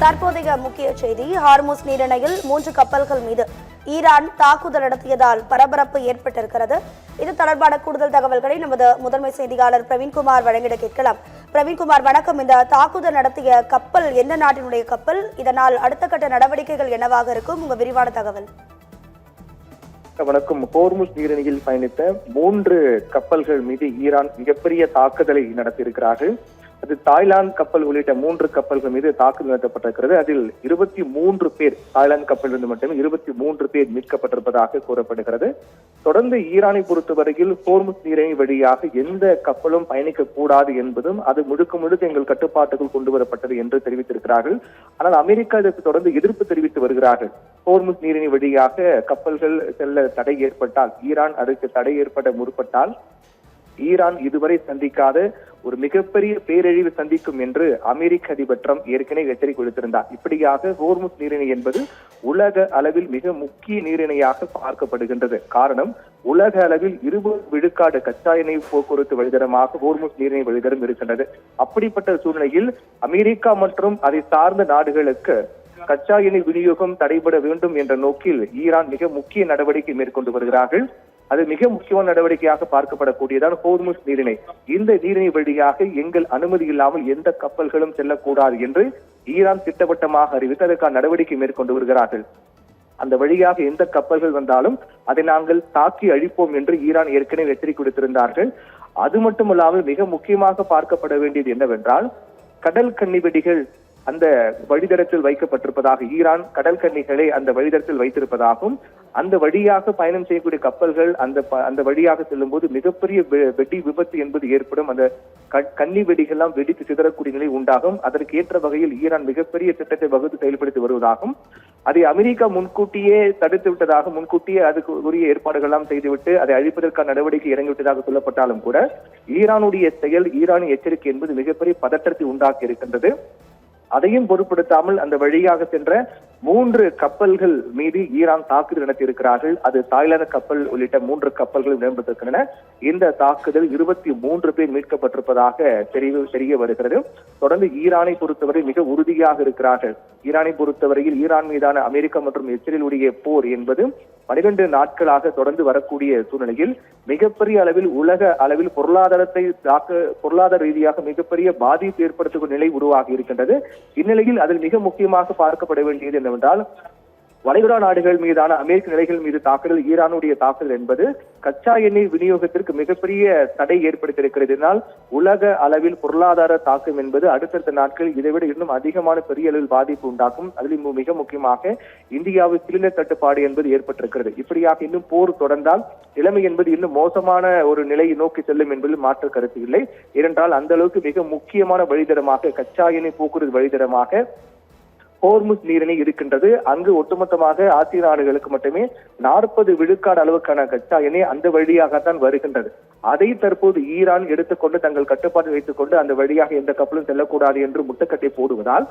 தற்போதைய முக்கிய செய்தி, ஹார்முஸ் நீரிணையில் 3 கப்பல்கள் மீது ஈரான் தாக்குதல் நடத்தியதால் பரபரப்பு ஏற்பட்டிருக்கிறது. இது தொடர்பான கூடுதல் தகவல்களை நமது முதன்மை செய்தியாளர் பிரவீன்குமார் வழங்கிட கேட்கலாம். பிரவீன்குமார் வணக்கம். இந்த தாக்குதல் நடத்திய கப்பல் எந்த நாட்டினுடைய கப்பல்? இதனால் அடுத்த கட்ட நடவடிக்கைகள் என்னவாக இருக்கும்? உங்க விரிவான தகவல். வணக்கம். ஹோர்முஸ் நீரிணையில் பயணித்த 3 கப்பல்கள் மீது ஈரான் மிகப்பெரிய தாக்குதலை நடத்தியிருக்கிறார்கள். அது தாய்லாந்து கப்பல் உள்ளிட்ட 3 கப்பல்கள் மீது தாக்குதல் நடத்தப்பட்டிருக்கிறது. அதில் 23 பேர், தாய்லாந்து கப்பலிலிருந்து மட்டுமே 23 பேர் மீட்கப்பட்டிருப்பதாக கூறப்படுகிறது. தொடர்ந்து ஈரானை பொறுத்தவரையில் ஹோர்முஸ் நீரிணை வழியாக எந்த கப்பலும் பயணிக்க கூடாது என்பதும் அது முழுக்க எங்கள் கட்டுப்பாட்டுக்குள் கொண்டு வரப்பட்டது என்று தெரிவித்திருக்கிறார்கள். ஆனால் அமெரிக்கா இதற்கு தொடர்ந்து எதிர்ப்பு தெரிவித்து வருகிறார்கள். ஹோர்முஸ் நீரிணை வழியாக கப்பல்கள் செல்ல தடை ஏற்பட்டால், ஈரான் அதற்கு தடை ஏற்பட முற்பட்டால் ஈரான் இதுவரை சந்திக்காத ஒரு மிகப்பெரிய பேரழிவு சந்திக்கும் என்று அமெரிக்க அதிபர் ட்ரம்ப் ஏற்கனவே எச்சரிக்கை கொடுத்திருந்தார். இப்படியாக ஹோர்முஸ் நீரிணை என்பது உலக அளவில் மிக முக்கிய நீரிணையாக பார்க்கப்படுகின்றது. காரணம், உலக அளவில் 20 விழுக்காடு கச்சா எண்ணெய் போக்குவரத்து வழித்தடமாக ஹோர்முஸ் நீரிணை வழித்தடம் இருக்கின்றது. அப்படிப்பட்ட சூழ்நிலையில் அமெரிக்கா மற்றும் அதை சார்ந்த நாடுகளுக்கு கச்சா எண்ணெய் விநியோகம் தடைபட வேண்டும் என்ற நோக்கில் ஈரான் மிக முக்கிய நடவடிக்கை மேற்கொண்டு வருகிறார்கள். அது மிக முக்கியமான நடவடிக்கையாக பார்க்கப்படக்கூடியதான் ஹோர்முஸ் நீரிணை. இந்த நீரிணை வழியாக எங்கள் அனுமதி இல்லாமல் எந்த கப்பல்களும் செல்லக்கூடாது என்று ஈரான் திட்டவட்டமாக அறிவித்து அதற்கான நடவடிக்கை மேற்கொண்டு வருகிறார்கள். அந்த வழியாக எந்த கப்பல்கள் வந்தாலும் அதை நாங்கள் தாக்கி அழிப்போம் என்று ஈரான் ஏற்கனவே எச்சரிக்கை கொடுத்திருந்தார்கள். அது மட்டுமல்லாமல் மிக முக்கியமாக பார்க்கப்பட வேண்டியது என்னவென்றால், கடல் கன்னி வெடிகள் அந்த வழித்தடத்தில் வைக்கப்பட்டிருப்பதாக, ஈரான் கடல் கன்னிகளை அந்த வழித்தடத்தில் வைத்திருப்பதாகவும், அந்த வழியாக பயணம் செய்யக்கூடிய கப்பல்கள் அந்த வழியாக செல்லும் போது மிகப்பெரிய வெடி விபத்து என்பது ஏற்படும். அந்த கன்னி வெடிகள்லாம் வெடித்து சிதறக்கூடிய நிலை உண்டாகும். அதற்கு ஏற்ற வகையில் ஈரான் மிகப்பெரிய திட்டத்தை வகுத்து செயல்படுத்தி வருவதாகவும், அதை அமெரிக்கா முன்கூட்டியே தடுத்து விட்டதாக, முன்கூட்டியே அதுக்கு உரிய ஏற்பாடுகள் எல்லாம் செய்துவிட்டு அதை அழிப்பதற்கான நடவடிக்கை இறங்கிவிட்டதாக சொல்லப்பட்டாலும் கூட ஈரானுடைய செயல், ஈரானின் எச்சரிக்கை என்பது மிகப்பெரிய பதற்றத்தை உண்டாக்கி இருக்கின்றது. அதையும் பொருட்படுத்தாமல் அந்த வழியாக சென்ற 3 கப்பல்கள் மீது ஈரான் தாக்குதல் நடத்தியிருக்கிறார்கள். அது தாய்லாந்து கப்பல் உள்ளிட்ட 3 கப்பல்கள் இடம்பெற்றிருக்கின்றன. இந்த தாக்குதல் 23 பேர் மீட்கப்பட்டிருப்பதாக தெரிய வருகிறது. தொடர்ந்து ஈரானை பொறுத்தவரை மிக உறுதியாக இருக்கிறார்கள். ஈரானை பொறுத்தவரையில் ஈரான் மீதான அமெரிக்கா மற்றும் இஸ்ரேலுடைய போர் என்பது 12 நாட்களாக தொடர்ந்து வரக்கூடிய சூழ்நிலையில் மிகப்பெரிய அளவில் உலக அளவில் பொருளாதார ரீதியாக மிகப்பெரிய பாதிப்பு ஏற்படுத்தக்கூடிய நிலை உருவாகி இருக்கின்றது. இந்நிலையில் அதில் மிக முக்கியமாக பார்க்கப்பட வேண்டியது என்னவென்றால், வளைகுடா நாடுகள் மீதான அமெரிக்க நிலைகள் மீது தாக்குதல், ஈரானுடைய தாக்குதல் என்பது கச்சா எண்ணெய் விநியோகத்திற்கு மிகப்பெரிய தடை ஏற்படுத்தியிருக்கிறது. இதனால் உலக அளவில் பொருளாதார தாக்கம் என்பது அடுத்தடுத்த நாட்களில் இதைவிட இன்னும் அதிகமான பெரிய அளவில் பாதிப்பு உண்டாக்கும். அதில் மிக முக்கியமாக இந்தியாவில் சிலிண்டர் தட்டுப்பாடு என்பது ஏற்பட்டிருக்கிறது. இப்படியாக இன்னும் போர் தொடர்ந்தால் நிலைமை என்பது இன்னும் மோசமான ஒரு நிலையை நோக்கி செல்லும் என்பதில் மாற்று கருத்து இல்லை. ஏனென்றால் அந்த அளவுக்கு மிக முக்கியமான வழித்தடமாக, கச்சா எண்ணெய் போக்குவரத்து வழித்தடமாக ஹோர்முஸ் நீரிணை இருக்கின்றது. அங்கு ஒட்டுமொத்தமாக ஆசிய நாடுகளுக்கு மட்டுமே 40 விழுக்காடு அளவுக்கான கச்சா எண்ணெய் அந்த வழியாகத்தான் வருகின்றது. அதை தற்போது ஈரான் எடுத்துக்கொண்டு தங்கள் கட்டுப்பாடு வைத்துக் கொண்டு அந்த வழியாக எந்த கப்பலும் செல்லக்கூடாது என்று முட்டுக்கட்டை போடுவதால்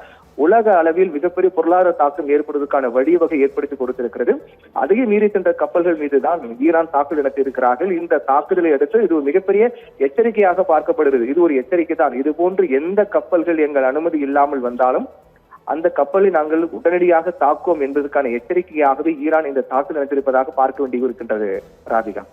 உலக அளவில் மிகப்பெரிய பொருளாதார தாக்கம் ஏற்படுவதற்கான வழிவகை ஏற்படுத்தி கொடுத்திருக்கிறது. அதையும் மீறி சென்ற கப்பல்கள் மீதுதான் ஈரான் தாக்குதல் நடத்தியிருக்கிறார்கள். இந்த தாக்குதலை அடுத்து இது ஒரு மிகப்பெரிய எச்சரிக்கையாக பார்க்கப்படுகிறது. இது ஒரு எச்சரிக்கை தான். இது போன்று எந்த கப்பல்கள் எங்கள் அனுமதி இல்லாமல் வந்தாலும் அந்த கப்பலை நாங்கள் உடனடியாக தாக்குவோம் என்பதற்கான எச்சரிக்கையாகவே ஈரான் இந்த தாக்குதல் நடத்தியிருப்பதாக பார்க்க வேண்டியிருக்கின்றது. ராதிகா.